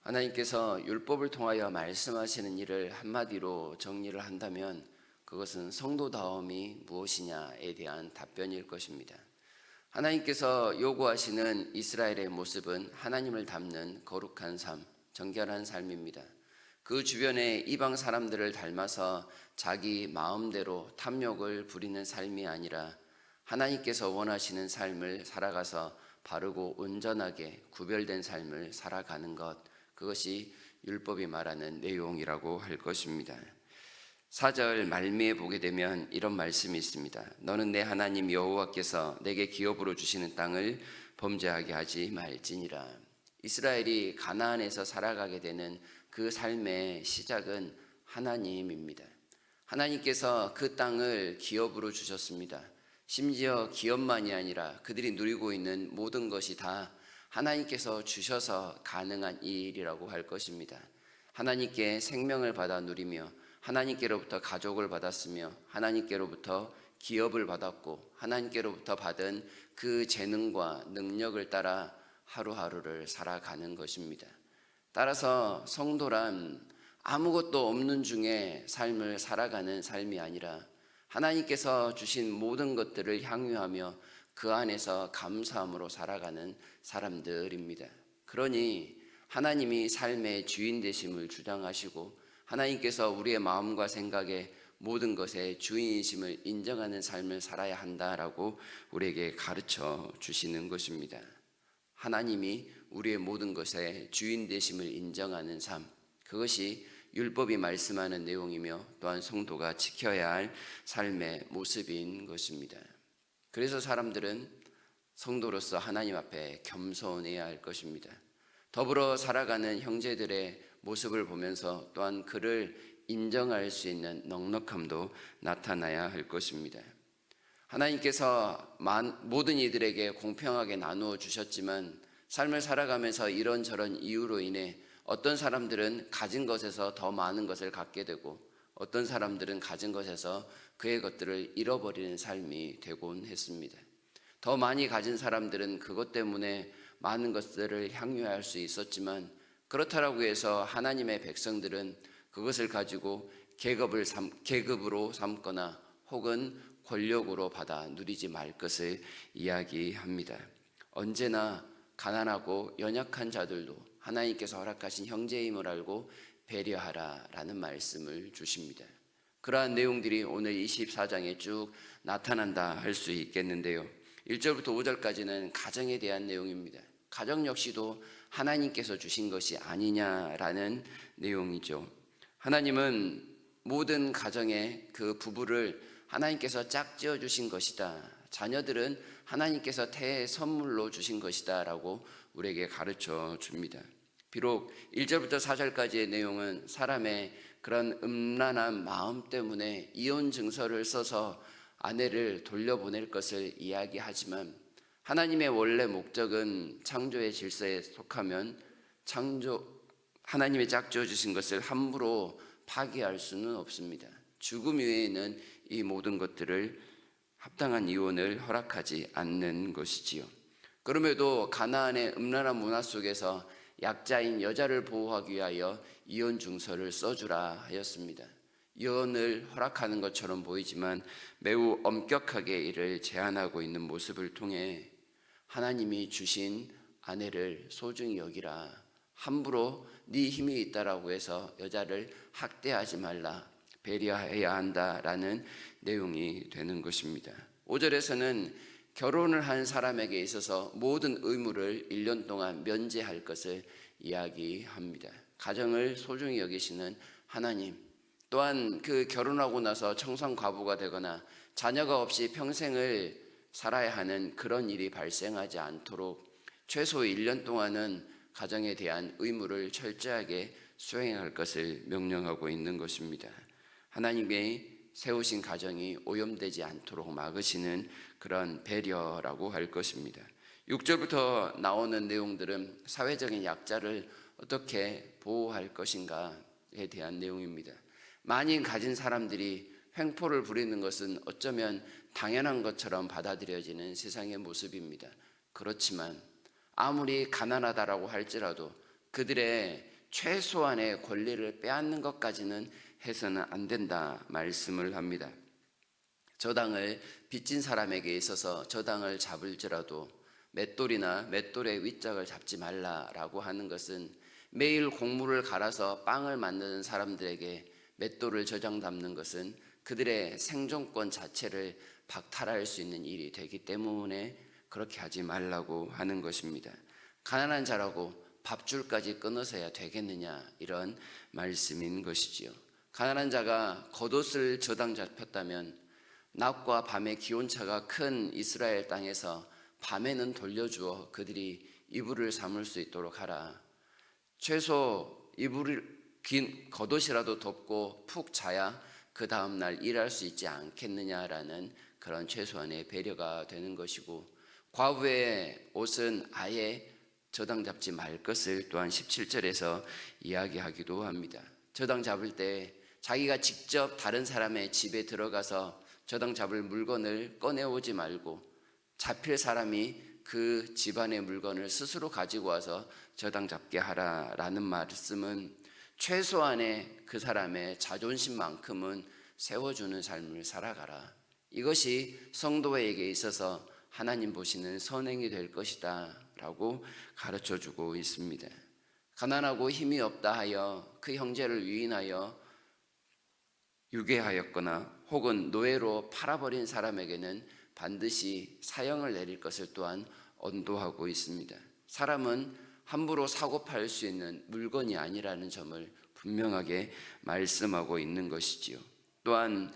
하나님께서 율법을 통하여 말씀하시는 일을 한마디로 정리를 한다면 그것은 성도다움이 무엇이냐에 대한 답변일 것입니다. 하나님께서 요구하시는 이스라엘의 모습은 하나님을 닮는 거룩한 삶, 정결한 삶입니다. 그 주변의 이방 사람들을 닮아서 자기 마음대로 탐욕을 부리는 삶이 아니라 하나님께서 원하시는 삶을 살아가서 바르고 온전하게 구별된 삶을 살아가는 것, 그것이 율법이 말하는 내용이라고 할 것입니다. 4절 말미에 보게 되면 이런 말씀이 있습니다. 너는 내 하나님 여호와께서 내게 기업으로 주시는 땅을 범죄하게 하지 말지니라. 이스라엘이 가나안에서 살아가게 되는 그 삶의 시작은 하나님입니다. 하나님께서 그 땅을 기업으로 주셨습니다. 심지어 기업만이 아니라 그들이 누리고 있는 모든 것이 다 하나님께서 주셔서 가능한 일이라고 할 것입니다. 하나님께 생명을 받아 누리며 하나님께로부터 가족을 받았으며 하나님께로부터 기업을 받았고 하나님께로부터 받은 그 재능과 능력을 따라 하루하루를 살아가는 것입니다. 따라서 성도란 아무것도 없는 중에 삶을 살아가는 삶이 아니라 하나님께서 주신 모든 것들을 향유하며 그 안에서 감사함으로 살아가는 사람들입니다. 그러니 하나님이 삶의 주인 되심을 주장하시고 하나님께서 우리의 마음과 생각의 모든 것의 주인이심을 인정하는 삶을 살아야 한다라고 우리에게 가르쳐 주시는 것입니다. 하나님이 우리의 모든 것의 주인 되심을 인정하는 삶, 그것이 율법이 말씀하는 내용이며 또한 성도가 지켜야 할 삶의 모습인 것입니다. 그래서 사람들은 성도로서 하나님 앞에 겸손해야 할 것입니다. 더불어 살아가는 형제들의 모습을 보면서 또한 그를 인정할 수 있는 넉넉함도 나타나야 할 것입니다. 하나님께서 모든 이들에게 공평하게 나누어 주셨지만 삶을 살아가면서 이런저런 이유로 인해 어떤 사람들은 가진 것에서 더 많은 것을 갖게 되고 어떤 사람들은 가진 것에서 그의 것들을 잃어버리는 삶이 되곤 했습니다. 더 많이 가진 사람들은 그것 때문에 많은 것들을 향유할 수 있었지만 그렇다고 해서 하나님의 백성들은 그것을 가지고 계급으로 삼거나 혹은 권력으로 받아 누리지 말 것을 이야기합니다. 언제나 가난하고 연약한 자들도 하나님께서 허락하신 형제임을 알고 배려하라라는 말씀을 주십니다. 그러한 내용들이 오늘 24장에 쭉 나타난다 할 수 있겠는데요. 1절부터 5절까지는 가정에 대한 내용입니다. 가정 역시도 하나님께서 주신 것이 아니냐라는 내용이죠. 하나님은 모든 가정의 그 부부를 하나님께서 짝지어 주신 것이다. 자녀들은 하나님께서 태의 선물로 주신 것이다 라고 우리에게 가르쳐 줍니다. 비록 1절부터 4절까지의 내용은 사람의 그런 음란한 마음 때문에 이혼 증서를 써서 아내를 돌려보낼 것을 이야기하지만 하나님의 원래 목적은 창조의 질서에 속하면 하나님의 짝지어 주신 것을 함부로 파기할 수는 없습니다. 죽음 이외에는 이 모든 것들을 합당한 이혼을 허락하지 않는 것이지요. 그럼에도 가나안의 음란한 문화 속에서 약자인 여자를 보호하기 위하여 이혼 증서를 써주라 하였습니다. 이혼을 허락하는 것처럼 보이지만 매우 엄격하게 이를 제한하고 있는 모습을 통해 하나님이 주신 아내를 소중히 여기라, 함부로 네 힘이 있다라고 해서 여자를 학대하지 말라, 배려해야 한다라는 내용이 되는 것입니다. 5절에서는 결혼을 한 사람에게 있어서 모든 의무를 1년 동안 면제할 것을 이야기합니다. 가정을 소중히 여기시는 하나님, 또한 그 결혼하고 나서 청산과부가 되거나 자녀가 없이 평생을 살아야 하는 그런 일이 발생하지 않도록 최소 1년 동안은 가정에 대한 의무를 철저하게 수행할 것을 명령하고 있는 것입니다. 하나님의 세우신 가정이 오염되지 않도록 막으시는 그런 배려라고 할 것입니다. 6절부터 나오는 내용들은 사회적인 약자를 어떻게 보호할 것인가에 대한 내용입니다. 많이 가진 사람들이 횡포를 부리는 것은 어쩌면 당연한 것처럼 받아들여지는 세상의 모습입니다. 그렇지만 아무리 가난하다라고 할지라도 그들의 최소한의 권리를 빼앗는 것까지는 해서는 안 된다 말씀을 합니다. 저당을 빚진 사람에게 있어서 저당을 잡을지라도 맷돌이나 맷돌의 윗짝을 잡지 말라라고 하는 것은 매일 곡물을 갈아서 빵을 만드는 사람들에게 맷돌을 저당 잡는 것은 그들의 생존권 자체를 박탈할 수 있는 일이 되기 때문에 그렇게 하지 말라고 하는 것입니다. 가난한 자라고 밥줄까지 끊어서야 되겠느냐, 이런 말씀인 것이지요. 가난한 자가 겉옷을 저당 잡혔다면 낮과 밤의 기온차가 큰 이스라엘 땅에서 밤에는 돌려주어 그들이 이불을 삼을 수 있도록 하라. 최소 이불을 긴 겉옷이라도 덮고 푹 자야 그 다음날 일할 수 있지 않겠느냐라는 그런 최소한의 배려가 되는 것이고, 과부의 옷은 아예 저당 잡지 말 것을 또한 17절에서 이야기하기도 합니다. 저당 잡을 때 자기가 직접 다른 사람의 집에 들어가서 저당 잡을 물건을 꺼내오지 말고 잡힐 사람이 그 집안의 물건을 스스로 가지고 와서 저당 잡게 하라라는 말씀은 최소한의 그 사람의 자존심만큼은 세워주는 삶을 살아가라. 이것이 성도에게 있어서 하나님 보시는 선행이 될 것이다 라고 가르쳐주고 있습니다. 가난하고 힘이 없다 하여 그 형제를 유인하여 유괴하였거나 혹은 노예로 팔아버린 사람에게는 반드시 사형을 내릴 것을 또한 언도하고 있습니다. 사람은 함부로 사고 팔 수 있는 물건이 아니라는 점을 분명하게 말씀하고 있는 것이지요. 또한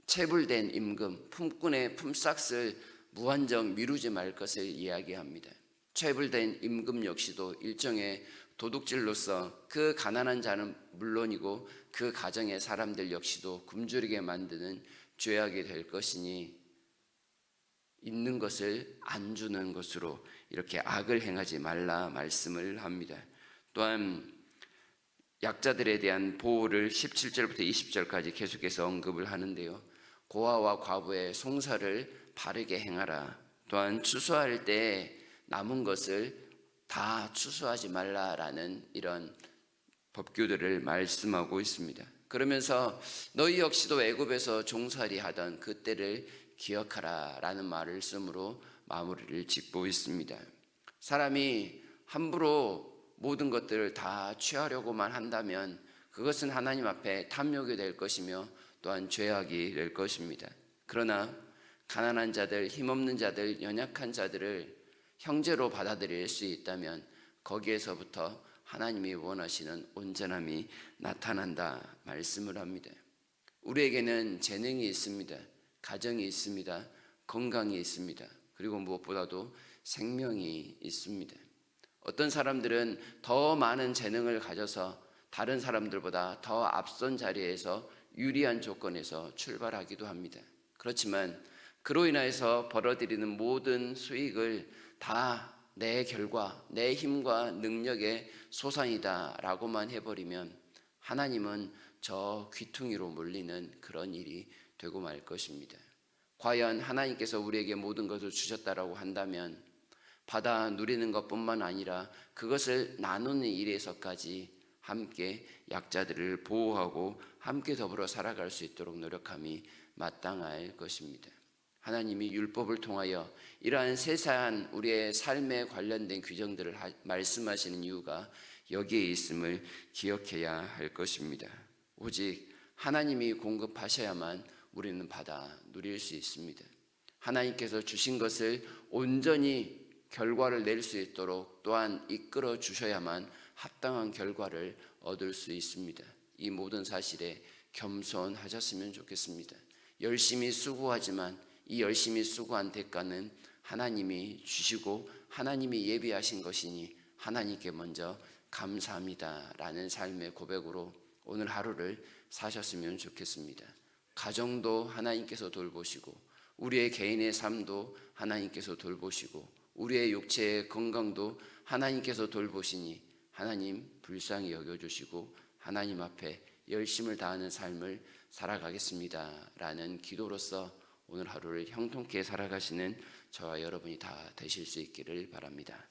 체불된 임금, 품꾼의 품삯을 무한정 미루지 말 것을 이야기합니다. 체불된 임금 역시도 일종의 도둑질로서 그 가난한 자는 물론이고 그 가정의 사람들 역시도 굶주리게 만드는 죄악이 될 것이니 있는 것을 안 주는 것으로 이렇게 악을 행하지 말라 말씀을 합니다. 또한 약자들에 대한 보호를 17절부터 20절까지 계속해서 언급을 하는데요. 고아와 과부의 송사를 바르게 행하라. 또한 추수할 때 남은 것을 다 추수하지 말라라는 이런 법규들을 말씀하고 있습니다. 그러면서 너희 역시도 애굽에서 종살이 하던 그때를 기억하라 라는 말을 쓰므로 마무리를 짓고 있습니다. 사람이 함부로 모든 것들을 다 취하려고만 한다면 그것은 하나님 앞에 탐욕이 될 것이며 또한 죄악이 될 것입니다. 그러나 가난한 자들, 힘없는 자들, 연약한 자들을 형제로 받아들일 수 있다면 거기에서부터 하나님이 원하시는 온전함이 나타난다 말씀을 합니다. 우리에게는 재능이 있습니다. 가정이 있습니다. 건강이 있습니다. 그리고 무엇보다도 생명이 있습니다. 어떤 사람들은 더 많은 재능을 가져서 다른 사람들보다 더 앞선 자리에서 유리한 조건에서 출발하기도 합니다. 그렇지만 그로 인해서 벌어들이는 모든 수익을 다 내 결과, 내 힘과 능력의 소산이다 라고만 해버리면 하나님은 저 귀퉁이로 몰리는 그런 일이 되고 말 것입니다. 과연 하나님께서 우리에게 모든 것을 주셨다라고 한다면 받아 누리는 것뿐만 아니라 그것을 나누는 일에서까지 함께 약자들을 보호하고 함께 더불어 살아갈 수 있도록 노력함이 마땅할 것입니다. 하나님이 율법을 통하여 이러한 세세한 우리의 삶에 관련된 규정들을 말씀하시는 이유가 여기에 있음을 기억해야 할 것입니다. 오직 하나님이 공급하셔야만 우리는 받아 누릴 수 있습니다. 하나님께서 주신 것을 온전히 결과를 낼 수 있도록 또한 이끌어 주셔야만 합당한 결과를 얻을 수 있습니다. 이 모든 사실에 겸손하셨으면 좋겠습니다. 열심히 수고하지만 이 열심히 수고한 대가는 하나님이 주시고 하나님이 예비하신 것이니 하나님께 먼저 감사합니다 라는 삶의 고백으로 오늘 하루를 사셨으면 좋겠습니다. 가정도 하나님께서 돌보시고 우리의 개인의 삶도 하나님께서 돌보시고 우리의 육체의 건강도 하나님께서 돌보시니 하나님 불쌍히 여겨주시고 하나님 앞에 열심을 다하는 삶을 살아가겠습니다 라는 기도로서 오늘 하루를 형통케 살아가시는 저와 여러분이 다 되실 수 있기를 바랍니다.